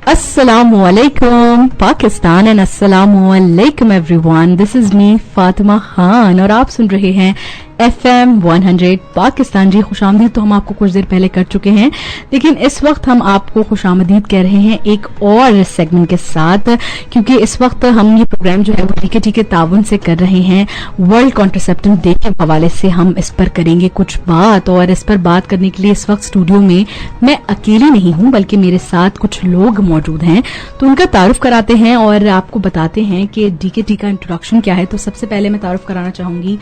Assalamu alaikum Pakistan and अस्सलामु अलैकुम everyone. This is me Fatima Khan और आप सुन रहे हैं FM 100 पाकिस्तान. जी खुशामदीद तो हम आपको कुछ देर पहले कर चुके हैं, लेकिन इस वक्त हम आपको खुशामदीद कह रहे हैं एक और सेगमेंट के साथ, क्योंकि इस वक्त हम ये प्रोग्राम जो है वो DKT के ताउन से कर रहे हैं. वर्ल्ड कॉन्ट्रासेप्टिव डे के हवाले से हम इस पर करेंगे कुछ बात, और इस पर बात करने के लिए इस वक्त स्टूडियो में मैं अकेली नहीं हूं बल्कि मेरे साथ कुछ लोग मौजूद हैं. तो उनका तारुफ कराते हैं और आपको बताते हैं कि DKT का इंट्रोडक्शन क्या है. तो सबसे पहले मैं तारुफ कराना चाहूंगी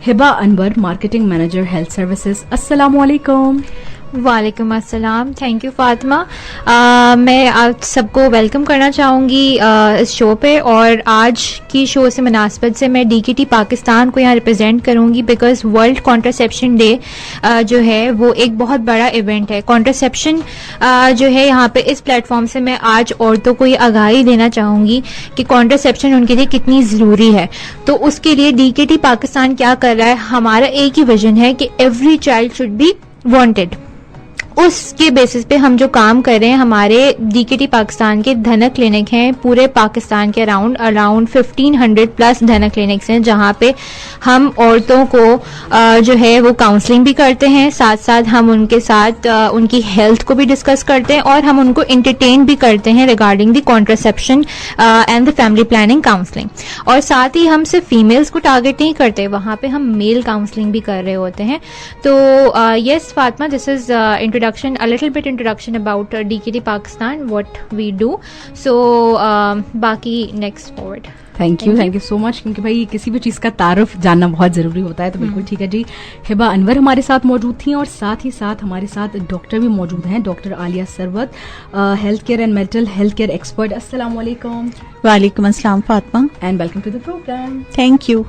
Hiba Anwar, marketing manager health services. अस्सलामु अलैकुम. वालेकुम अस्सलाम. Thank you Fatima. मैं आप सबको वेलकम करना चाहूँगी इस शो पे, और आज की शो से मुनासबत से मैं DKT पाकिस्तान को यहाँ रिप्रेजेंट करूँगी, बिकॉज वर्ल्ड कॉन्ट्रासेप्शन डे जो है वो एक बहुत बड़ा इवेंट है. कॉन्ट्रासेप्शन जो है यहाँ पे इस प्लेटफॉर्म से मैं आज औरतों को ये आगाही देना चाहूँगी कि कॉन्ट्रासेप्शन उनके लिए कितनी ज़रूरी है. तो उसके लिए DKT पाकिस्तान क्या कर रहा है, हमारा एक ही विजन है कि every child should be wanted. उसके बेसिस पे हम जो काम कर रहे हैं, हमारे DKT पाकिस्तान के धनक क्लिनिक हैं पूरे पाकिस्तान के अराउंड 1500 प्लस धनक क्लिनिक्स हैं, जहाँ पे हम औरतों को जो है वो काउंसलिंग भी करते हैं, साथ साथ हम उनके साथ उनकी हेल्थ को भी डिस्कस करते हैं, और हम उनको एंटरटेन भी करते हैं regarding the contraception and the family planning counselling. और साथ ही हम सिर्फ फीमेल्स को टारगेट नहीं करते, वहाँ पे हम मेल काउंसलिंग भी कर रहे होते हैं. तो yes Fatima, this is a little bit introduction about DKT Pakistan, what we do. So बाकी next forward. Thank you so much, क्योंकि भाई किसी भी चीज़ का तारुफ जानना बहुत ज़रूरी होता है. तो बिल्कुल ठीक है जी. हिबा अनवर हमारे साथ मौजूद थी, और साथ ही साथ हमारे साथ डॉक्टर भी मौजूद हैं, doctor Aliya Sarwat, health care and mental health care expert. अस्सलामु अलैकुम. वालेकुम अस्सलाम Fatima, and welcome to the programme. Thank you.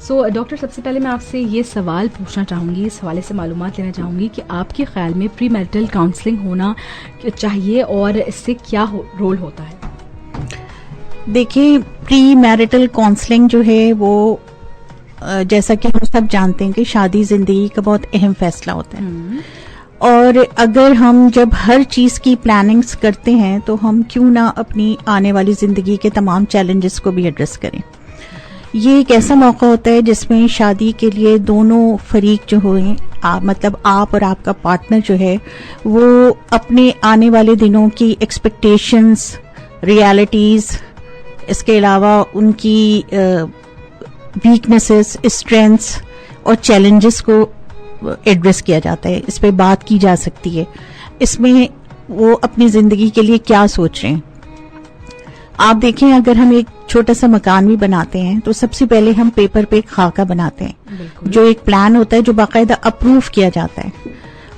So doctor, सबसे पहले मैं आपसे ये सवाल पूछना चाहूँगी, इस हवाले से मालूमात लेना चाहूँगी कि आपके ख्याल में प्री मैरिटल काउंसलिंग होना चाहिए और इससे क्या रोल होता है? देखिए, प्री मैरिटल काउंसलिंग जो है वो जैसा कि हम सब जानते हैं कि शादी जिंदगी का बहुत अहम फैसला होता है, और अगर हम जब हर चीज की प्लानिंग्स करते हैं तो हम क्यों ना अपनी आने वाली जिंदगी के तमाम चैलेंजेस को भी एड्रेस करें. ये एक ऐसा मौका होता है जिसमें शादी के लिए दोनों फरीक जो हुए, मतलब आप और आपका पार्टनर जो है, वो अपने आने वाले दिनों की एक्सपेक्टेशंस, रियलिटीज, इसके अलावा उनकी वीकनेसेस, स्ट्रेंथ्स और चैलेंजेस को एड्रेस किया जाता है. इस पे बात की जा सकती है, इसमें वो अपनी जिंदगी के लिए क्या सोच रहे हैं. आप देखें, अगर हम एक छोटा सा मकान भी बनाते हैं तो सबसे पहले हम पेपर पे एक खाका बनाते हैं, जो एक प्लान होता है जो बाकायदा अप्रूव किया जाता है.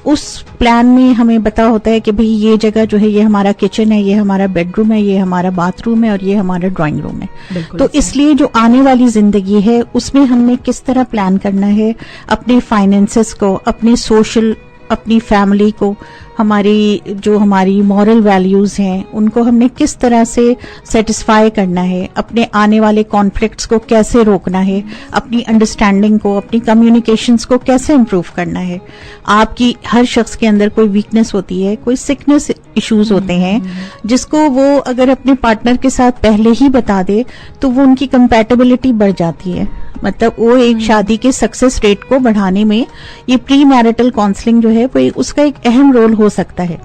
उस प्लान में हमें पता होता है कि भाई ये जगह जो है ये हमारा किचन है, ये हमारा बेडरूम है, ये हमारा बाथरूम है और ये हमारा ड्राइंग रूम है. तो इसलिए जो आने वाली जिंदगी है उसमें हमने किस तरह प्लान करना है अपने फाइनेंसेस को, अपने सोशल, अपनी फैमिली को, हमारी मॉरल वैल्यूज हैं उनको हमने किस तरह से सेटिस्फाई करना है, अपने आने वाले कॉन्फ्लिक्ट्स को कैसे रोकना है, अपनी अंडरस्टैंडिंग को, अपनी कम्युनिकेशंस को कैसे इम्प्रूव करना है. आपकी हर शख्स के अंदर कोई वीकनेस होती है, कोई सिकनेस इश्यूज होते हैं, जिसको वो अगर अपने पार्टनर के साथ पहले ही बता दे तो वो उनकी कंपैटिबिलिटी बढ़ जाती है. मतलब वो एक शादी के सक्सेस रेट को बढ़ाने में ये प्री मैरिटल काउंसलिंग जो है वो उसका एक अहम रोल हो सकता है.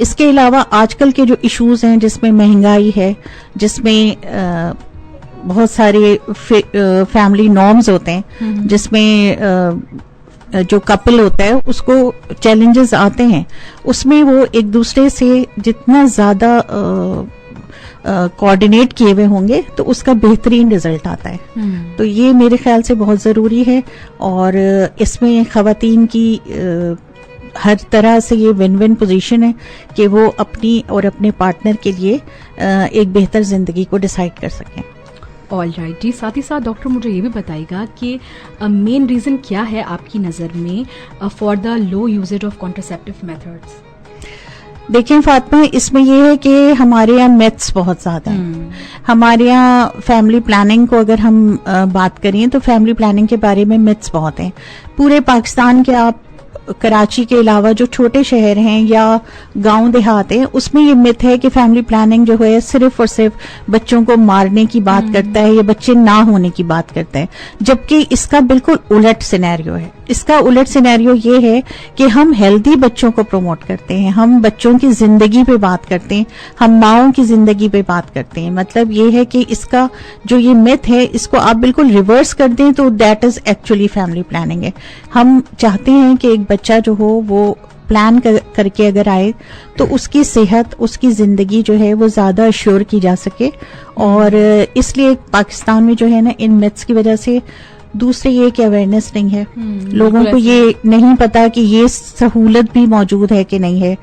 इसके अलावा आजकल के जो इश्यूज हैं, जिसमें महंगाई है, जिसमें बहुत सारे फैमिली नॉर्म्स होते हैं, जिसमें जो कपल होता है उसको चैलेंजेस आते हैं, उसमें वो एक दूसरे से जितना ज्यादा कोऑर्डिनेट किए हुए होंगे तो उसका बेहतरीन रिजल्ट आता है. तो ये मेरे ख्याल से बहुत ज़रूरी है, और इसमें ख़वातीन की हर तरह से ये विन विन पोजीशन है कि वो अपनी और अपने पार्टनर के लिए एक बेहतर ज़िंदगी को डिसाइड कर सकें. ऑल राइट जी. साथ ही साथ डॉक्टर मुझे ये भी बताइएगा कि मेन रीज़न क्या है आपकी नज़र में for the low usages of contraceptive methods? देखिए फातिमा, इसमें यह है कि हमारे यहाँ मिथ्स बहुत ज्यादा हैं. हमारे यहाँ फैमिली प्लानिंग को अगर हम बात करें तो फैमिली प्लानिंग के बारे में मिथ्स बहुत हैं. पूरे पाकिस्तान के आप कराची के अलावा जो छोटे शहर हैं या गांव देहात हैं उसमें ये मिथ है कि फैमिली प्लानिंग जो है सिर्फ और सिर्फ बच्चों को मारने की बात करता है या बच्चे ना होने की बात करता है, जबकि इसका बिल्कुल उलट सिनेरियो है. इसका उलट सिनेरियो ये है कि हम हेल्दी बच्चों को प्रमोट करते हैं, हम बच्चों की जिंदगी पे बात करते हैं, हम माओं की जिंदगी पे बात करते हैं. मतलब ये है कि इसका जो ये मिथ है इसको आप बिल्कुल रिवर्स कर दें तो that is actually family planning है. हम चाहते हैं कि एक बच्चा जो हो वो प्लान करके अगर आए तो उसकी सेहत, उसकी जिंदगी जो है वो ज्यादा अश्योर की जा सके. और इसलिए पाकिस्तान में जो है ना इन मिथ्स की वजह से दूसरे ये कि अवेयरनेस नहीं है, लोगों को ये नहीं पता कि ये सहूलत भी मौजूद है कि नहीं है,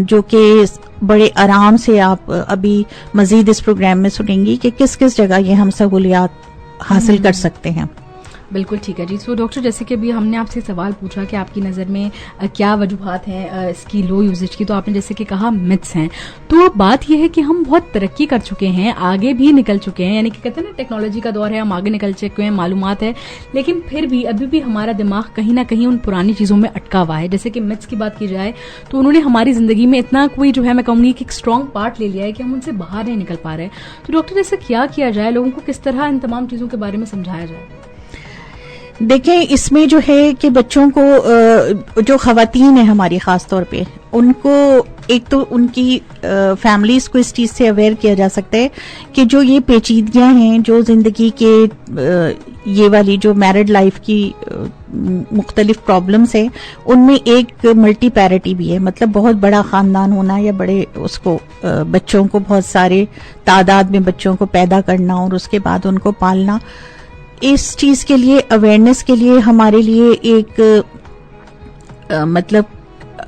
जो कि बड़े आराम से आप अभी मजीद इस प्रोग्राम में सुनेंगी कि किस किस जगह ये हम सहूलियात हासिल कर सकते हैं. बिल्कुल ठीक है जी. सो डॉक्टर, जैसे कि अभी हमने आपसे सवाल पूछा कि आपकी नज़र में क्या वजूहात हैं इसकी लो यूजेज की, तो आपने जैसे कि कहा मिथ्स हैं. तो अब बात यह है कि हम बहुत तरक्की कर चुके हैं, आगे भी निकल चुके हैं, यानी कि कहते हैं ना टेक्नोलॉजी का दौर है, हम आगे निकल चुके हैं, मालूमात है, लेकिन फिर भी अभी भी हमारा दिमाग कहीं ना कहीं उन पुरानी चीज़ों में अटका हुआ है. जैसे कि मिथ्स की बात की जाए तो उन्होंने हमारी ज़िंदगी में इतना कोई जो है मैं कहूँगी कि एक स्ट्रॉन्ग पार्ट ले लिया है कि हम उनसे बाहर नहीं निकल पा रहे. तो डॉक्टर, ऐसा क्या किया जाए, लोगों को किस तरह इन तमाम चीज़ों के बारे में समझाया जाए? देखें, इसमें जो है कि बच्चों को जो खवातीन है हमारी खास तौर पे, उनको एक तो उनकी फैमिलीज को इस चीज़ से अवेयर किया जा सकता है कि जो ये पेचीदगियां हैं जो जिंदगी के ये वाली जो मैरिड लाइफ की मुख्तलिफ प्रॉब्लम्स हैं उनमें एक मल्टी पैरिटी भी है. मतलब बहुत बड़ा खानदान होना या बड़े उसको बच्चों को बहुत सारे तादाद में बच्चों को पैदा करना और उसके बाद उनको पालना, इस चीज के लिए अवेयरनेस के लिए हमारे लिए एक मतलब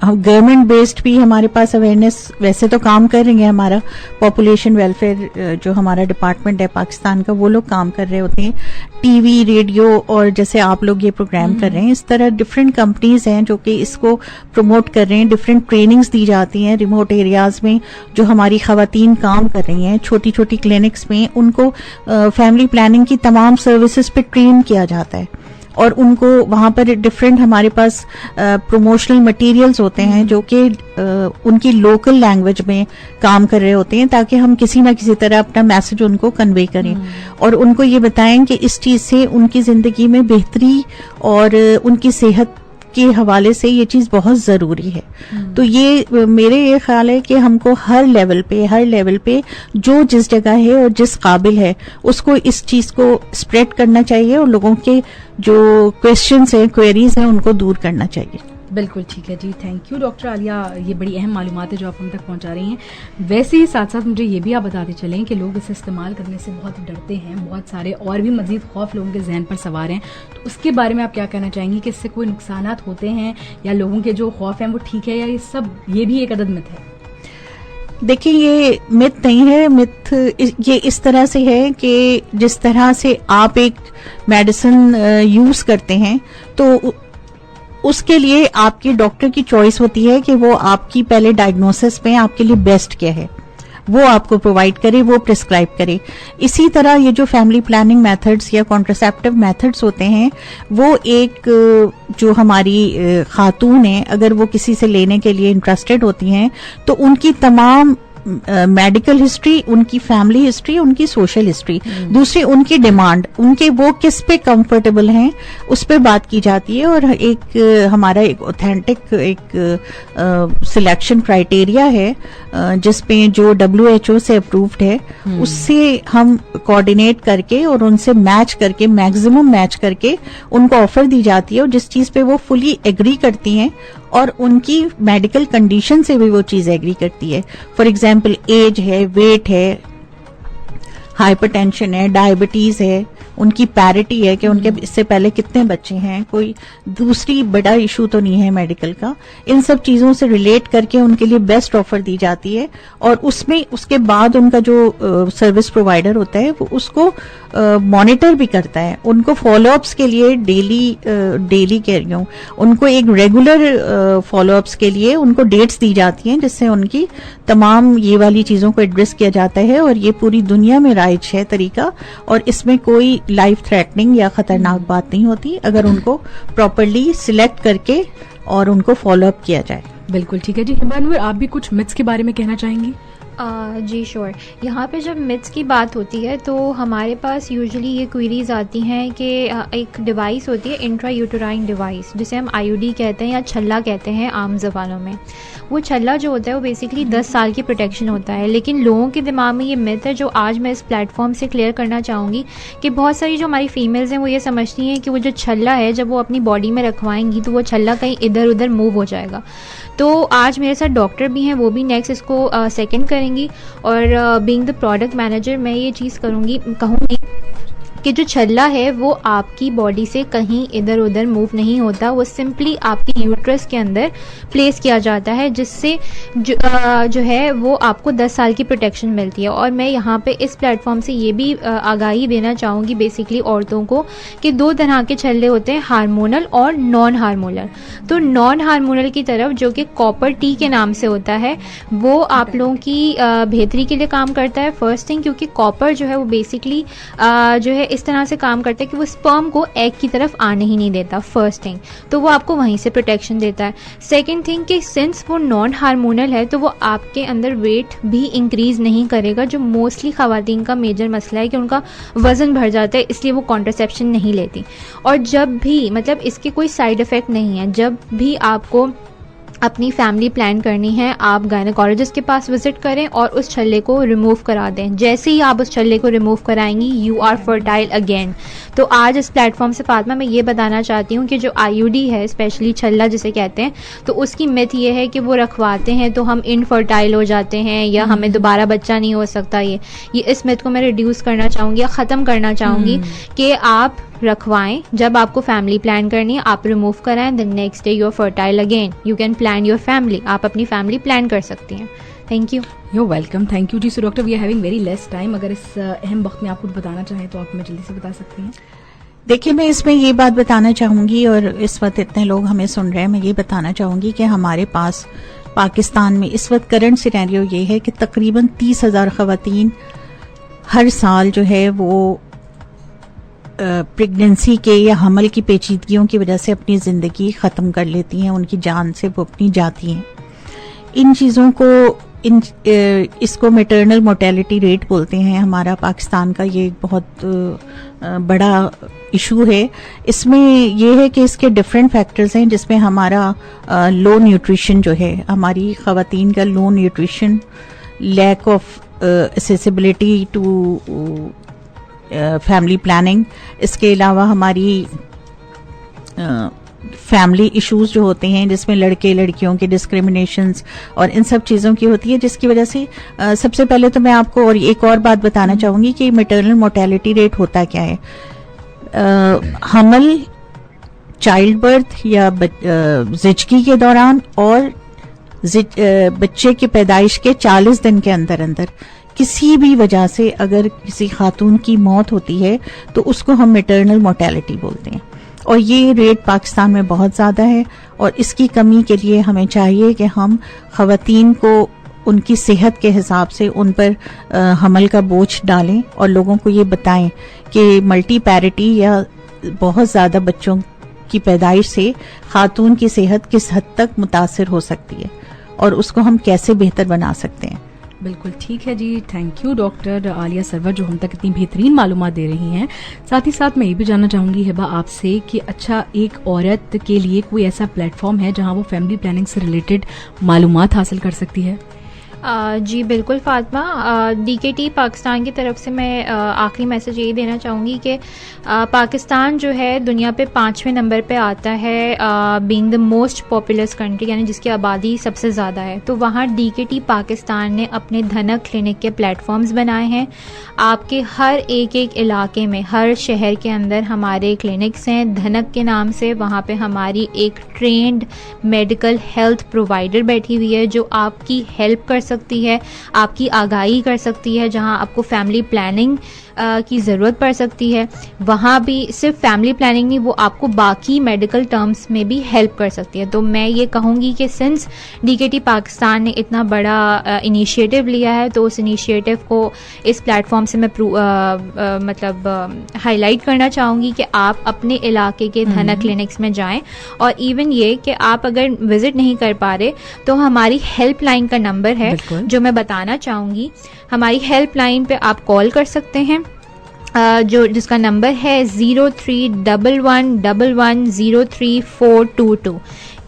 हम गवर्नमेंट बेस्ड भी हमारे पास अवेयरनेस वैसे तो काम कर रही है. हमारा पॉपुलेशन वेलफेयर जो हमारा डिपार्टमेंट है पाकिस्तान का, वो लोग काम कर रहे होते हैं. टीवी, रेडियो और जैसे आप लोग ये प्रोग्राम कर रहे हैं, इस तरह डिफरेंट कंपनीज हैं जो कि इसको प्रमोट कर रहे हैं. डिफरेंट ट्रेनिंग्स दी जाती हैं रिमोट एरियाज में. जो हमारी खवातीन काम कर रही हैं छोटी छोटी क्लिनिक्स में, उनको फैमिली प्लानिंग की तमाम सर्विसेज पे ट्रेन किया जाता है और उनको वहां पर डिफरेंट हमारे पास प्रमोशनल मटेरियल्स होते हैं जो कि उनकी लोकल लैंग्वेज में काम कर रहे होते हैं ताकि हम किसी ना किसी तरह अपना मैसेज उनको कन्वे करें और उनको ये बताएं कि इस चीज से उनकी जिंदगी में बेहतरी और उनकी सेहत के हवाले से ये चीज बहुत जरूरी है. तो ये मेरे ये ख्याल है कि हमको हर लेवल पे जो जिस जगह है और जिस काबिल है उसको इस चीज को स्प्रेड करना चाहिए और लोगों के जो क्वेश्चंस हैं, क्वेरीज हैं, उनको दूर करना चाहिए. बिल्कुल ठीक है जी. थैंक यू डॉक्टर आलिया, ये बड़ी अहम मालूमात है जो आप हम तक पहुंचा रही हैं. वैसे ही साथ साथ मुझे ये भी आप बताते चलें कि लोग इसे इस्तेमाल करने से बहुत डरते हैं, बहुत सारे और भी मजीद खौफ लोगों के जहन पर सवार हैं. तो उसके बारे में आप क्या कहना चाहेंगी कि इससे कोई नुकसानात होते हैं या लोगों के जो खौफ हैं वो ठीक है या ये सब ये भी एक अदद मिथ है? देखिए, ये मिथ नहीं है. मिथ ये इस तरह से है कि जिस तरह से आप एक मेडिसिन यूज करते हैं तो उसके लिए आपके डॉक्टर की चॉइस होती है कि वो आपकी पहले डायग्नोसिस में आपके लिए बेस्ट क्या है वो आपको प्रोवाइड करे, वो प्रिस्क्राइब करे. इसी तरह ये जो फैमिली प्लानिंग मेथड्स या कॉन्ट्रासेप्टिव मेथड्स होते हैं वो एक जो हमारी खातून है अगर वो किसी से लेने के लिए इंटरेस्टेड होती हैं तो उनकी तमाम मेडिकल हिस्ट्री, उनकी फैमिली हिस्ट्री, उनकी सोशल हिस्ट्री, दूसरी उनकी डिमांड, उनके वो किस पे कंफर्टेबल हैं उस पे बात की जाती है और एक हमारा एक ऑथेंटिक एक सिलेक्शन क्राइटेरिया है जिसमें जो WHO से अप्रूव्ड है उससे हम कोऑर्डिनेट करके और उनसे मैच करके मैक्सिमम मैच करके उनको ऑफर दी जाती है और जिस चीज पे वो फुली एग्री करती हैं और उनकी मेडिकल कंडीशन से भी वो चीज एग्री करती है. फॉर एग्जाम्पल एज है, वेट है, हाइपरटेंशन है, डायबिटीज है, उनकी पैरिटी है कि उनके इससे पहले कितने बच्चे हैं, कोई दूसरी बड़ा इशू तो नहीं है मेडिकल का. इन सब चीजों से रिलेट करके उनके लिए बेस्ट ऑफर दी जाती है और उसमें उसके बाद उनका जो सर्विस प्रोवाइडर होता है वो उसको मॉनिटर भी करता है. उनको फॉलोअप्स के लिए डेली कह रही हूँ, उनको एक रेगुलर फॉलोअप्स के लिए उनको डेट्स दी जाती हैं जिससे उनकी तमाम ये वाली चीजों को एड्रेस किया जाता है और ये पूरी दुनिया में राइज है तरीका और इसमें कोई लाइफ थ्रेटनिंग या खतरनाक बात नहीं होती अगर उनको प्रॉपरली सिलेक्ट करके اور ان کو فالو اپ کیا جائے. بالکل ٹھیک ہے جی. ہبا انور, آپ بھی کچھ متس کے بارے میں کہنا چاہیں گی؟ جی شور. یہاں پہ جب متس کی بات ہوتی ہے تو ہمارے پاس یوزلی یہ کوئریز آتی ہیں کہ ایک ڈیوائس ہوتی ہے انٹرا یوٹرائن ڈیوائس, جسے ہم آئی یو ڈی کہتے ہیں یا چھلا کہتے ہیں عام زبانوں میں. وہ چھلا جو ہوتا ہے وہ بیسکلی 10 سال کی پروٹیکشن ہوتا ہے, لیکن لوگوں کے دماغ میں یہ مت ہے جو آج میں اس پلیٹ فارم سے کلیئر کرنا چاہوں گی کہ بہت ساری جو ہماری فیمیلز ہیں وہ یہ سمجھتی ہیں کہ وہ جو چھلا ہے جب وہ اپنی باڈی میں رکھوائیں گی تو وہ چھلا کہیں ادھر ادھر موو ہو جائے گا. تو آج میرے ساتھ ڈاکٹر بھی ہیں, وہ بھی نیکسٹ اس کو سیکنڈ کریں گی, اور بینگ دا پروڈکٹ مینیجر میں یہ چیز کہوں گی کہ جو چھلا ہے وہ آپ کی باڈی سے کہیں ادھر ادھر موو نہیں ہوتا, وہ سمپلی آپ کی یوٹرس کے اندر پلیس کیا جاتا ہے, جس سے جو ہے وہ آپ کو 10 سال کی پروٹیکشن ملتی ہے. اور میں یہاں پہ اس پلیٹ فارم سے یہ بھی آگاہی دینا چاہوں گی بیسکلی عورتوں کو کہ 2 طرح کے چھلے ہوتے ہیں, ہارمونل اور نان ہارمونل. تو نان ہارمونل کی طرف جو کہ کاپر ٹی کے نام سے ہوتا ہے وہ آپ لوگوں کی بہتری کے لیے کام کرتا ہے. فرسٹ تھنگ, کیونکہ کاپر جو ہے وہ بیسکلی جو ہے اس طرح سے کام کرتا ہے کہ وہ اسپرم کو ایگ کی طرف آنے ہی نہیں دیتا, فرسٹ تھنگ, تو وہ آپ کو وہیں سے پروٹیکشن دیتا ہے. سیکنڈ تھنگ کہ سنس وہ نان ہارمونل ہے تو وہ آپ کے اندر ویٹ بھی انکریز نہیں کرے گا, جو موسٹلی خواتین کا میجر مسئلہ ہے کہ ان کا وزن بڑھ جاتا ہے, اس لیے وہ کانٹرسیپشن نہیں لیتی. اور جب بھی مطلب اس کے کوئی سائیڈ افیکٹ نہیں ہے, جب بھی آپ کو اپنی فیملی پلان کرنی ہے آپ گائنیکالوجسٹ کے پاس وزٹ کریں اور اس چھلے کو ریموو کرا دیں. جیسے ہی آپ اس چھلے کو ریموو کرائیں گی یو آر فرٹائل اگین. تو آج اس پلیٹ فارم سے فاطمہ میں یہ بتانا چاہتی ہوں کہ جو آئی یو ڈی ہے, اسپیشلی چھلا جسے کہتے ہیں, تو اس کی مت یہ ہے کہ وہ رکھواتے ہیں تو ہم انفرٹائل ہو جاتے ہیں یا ہمیں دوبارہ بچہ نہیں ہو سکتا. یہ اس مت کو میں ریڈیوس کرنا چاہوں گی یا ختم کرنا چاہوں گی کہ آپ رکھوائیں. جب آپ کو فیملی پلان کرنی ہے آپ ریموو کرائیں, then next day you are fertile again, you can plan your family. آپ اپنی فیملی پلان کر سکتی ہیں. Thank you. You welcome. Thank you ji. So doctor we are having very less time, اگر اس اہم وقت میں آپ کچھ بتانا چاہیں تو آپ ہمیں جلدی سے بتا سکتی ہیں. دیکھیے میں اس میں یہ بات بتانا چاہوں گی, اور اس وقت اتنے لوگ ہمیں سن رہے ہیں, میں یہ بتانا چاہوں گی کہ ہمارے پاس پاکستان میں اس وقت کرنٹ سینیریو یہ ہے کہ تقریباً 30,000 خواتین ہر سال جو ہے وہ پریگننسی کے یا حمل کی پیچیدگیوں کی وجہ سے اپنی زندگی ختم کر لیتی ہیں, ان کی جان سے وہ اپنی جاتی ہیں. ان چیزوں کو اس کو میٹرنل مورٹیلٹی ریٹ بولتے ہیں. ہمارا پاکستان کا یہ بہت بڑا ایشو ہے. اس میں یہ ہے کہ اس کے ڈفرینٹ فیکٹرز ہیں, جس میں ہمارا لو نیوٹریشن جو ہے, ہماری خواتین کا low nutrition, lack of accessibility to family planning, اس کے علاوہ ہماری فیملی ایشوز جو ہوتے ہیں جس میں لڑکے لڑکیوں کے ڈسکریمنیشنز اور ان سب چیزوں کی ہوتی ہے, جس کی وجہ سے سب سے پہلے تو میں آپ کو اور ایک اور بات بتانا چاہوں گی کہ میٹرنل مورٹیلٹی ریٹ ہوتا کیا ہے. حمل, چائلڈ برتھ یا زچگی کے دوران اور بچے کی پیدائش کے 40 دن کے اندر اندر کسی بھی وجہ سے اگر کسی خاتون کی موت ہوتی ہے تو اس کو ہم میٹرنل مورٹیلٹی بولتے ہیں, اور یہ ریٹ پاکستان میں بہت زیادہ ہے. اور اس کی کمی کے لیے ہمیں چاہیے کہ ہم خواتین کو ان کی صحت کے حساب سے ان پر حمل کا بوجھ ڈالیں اور لوگوں کو یہ بتائیں کہ ملٹی پیرٹی یا بہت زیادہ بچوں کی پیدائش سے خاتون کی صحت کس حد تک متاثر ہو سکتی ہے اور اس کو ہم کیسے بہتر بنا سکتے ہیں. بالکل ٹھیک ہے جی. تھینک یو ڈاکٹر عالیہ سرور جو ہم تک اتنی بہترین معلومات دے رہی ہیں. ساتھ ہی ساتھ میں یہ بھی جاننا چاہوں گی ہبا آپ سے کہ اچھا ایک عورت کے لیے کوئی ایسا پلیٹ فارم ہے جہاں وہ فیملی پلاننگ سے ریلیٹڈ معلومات حاصل کر سکتی ہے؟ جی بالکل فاطمہ. ڈی کے ٹی پاکستان کی طرف سے میں آخری میسج یہی دینا چاہوں گی کہ پاکستان جو ہے دنیا پہ 5ویں نمبر پہ آتا ہے being the most populous country, یعنی جس کی آبادی سب سے زیادہ ہے. تو وہاں ڈی کے ٹی پاکستان نے اپنے دھنک کلینک کے پلیٹ فارمز بنائے ہیں. آپ کے ہر ایک علاقے میں, ہر شہر کے اندر ہمارے کلینکس ہیں دھنک کے نام سے. وہاں پہ ہماری ایک ٹرینڈ میڈیکل ہیلتھ پرووائڈر بیٹھی ہوئی ہے جو آپ کی ہیلپ کر سکتی ہے, آپ کی آگاہی کر سکتی ہے. جہاں آپ کو فیملی پلاننگ کی ضرورت پڑ سکتی ہے, وہاں بھی صرف فیملی پلاننگ نہیں, وہ آپ کو باقی میڈیکل ٹرمز میں بھی ہیلپ کر سکتی ہے. تو میں یہ کہوں گی کہ سنس DKT پاکستان نے اتنا بڑا انیشیٹو لیا ہے, تو اس انیشیٹو کو اس پلیٹ فارم سے میں مطلب ہائی لائٹ کرنا چاہوں گی کہ آپ اپنے علاقے کے دھنا کلینکس میں جائیں. اور ایون یہ کہ آپ اگر وزٹ نہیں کر پا رہے تو ہماری ہیلپ لائن کا نمبر ہے جو میں بتانا چاہوں گی. ہماری ہیلپ لائن پہ آپ کال کر سکتے ہیں, جس کا نمبر ہے 0311110342.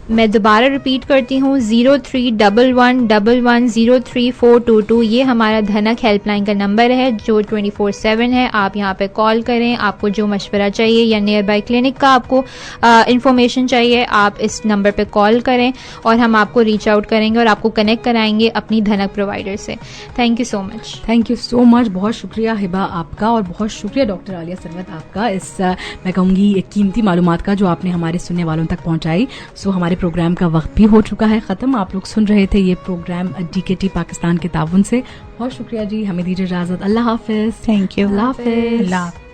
میں دوبارہ ریپیٹ کرتی ہوں 0311110342. یہ ہمارا دھنک ہیلپ لائن کا نمبر ہے جو 24/7 ہے. آپ یہاں پہ کال کریں, آپ کو جو مشورہ چاہیے یا نیئر بائی کلینک کا آپ کو انفارمیشن چاہیے, آپ اس نمبر پہ کال کریں اور ہم آپ کو ریچ آؤٹ کریں گے اور آپ کو کنیکٹ کرائیں گے اپنی دھنک پرووائڈر سے. Thank you so much. Thank you so much. بہت شکریہ ہبا آپ کا, اور بہت شکریہ ڈاکٹر عالیہ ثروت آپ کا اس میں کہوں گی قیمتی معلومات کا جو آپ نے ہمارے سننے والوں تک پہنچائی. سو ہمارے پروگرام کا وقت بھی ہو چکا ہے ختم. آپ لوگ سن رہے تھے یہ پروگرام DKT پاکستان کے تعاون سے. بہت شکریہ جی, ہمیں دیجیے اجازت. اللہ حافظ. Thank you. اللہ حافظ. اللہ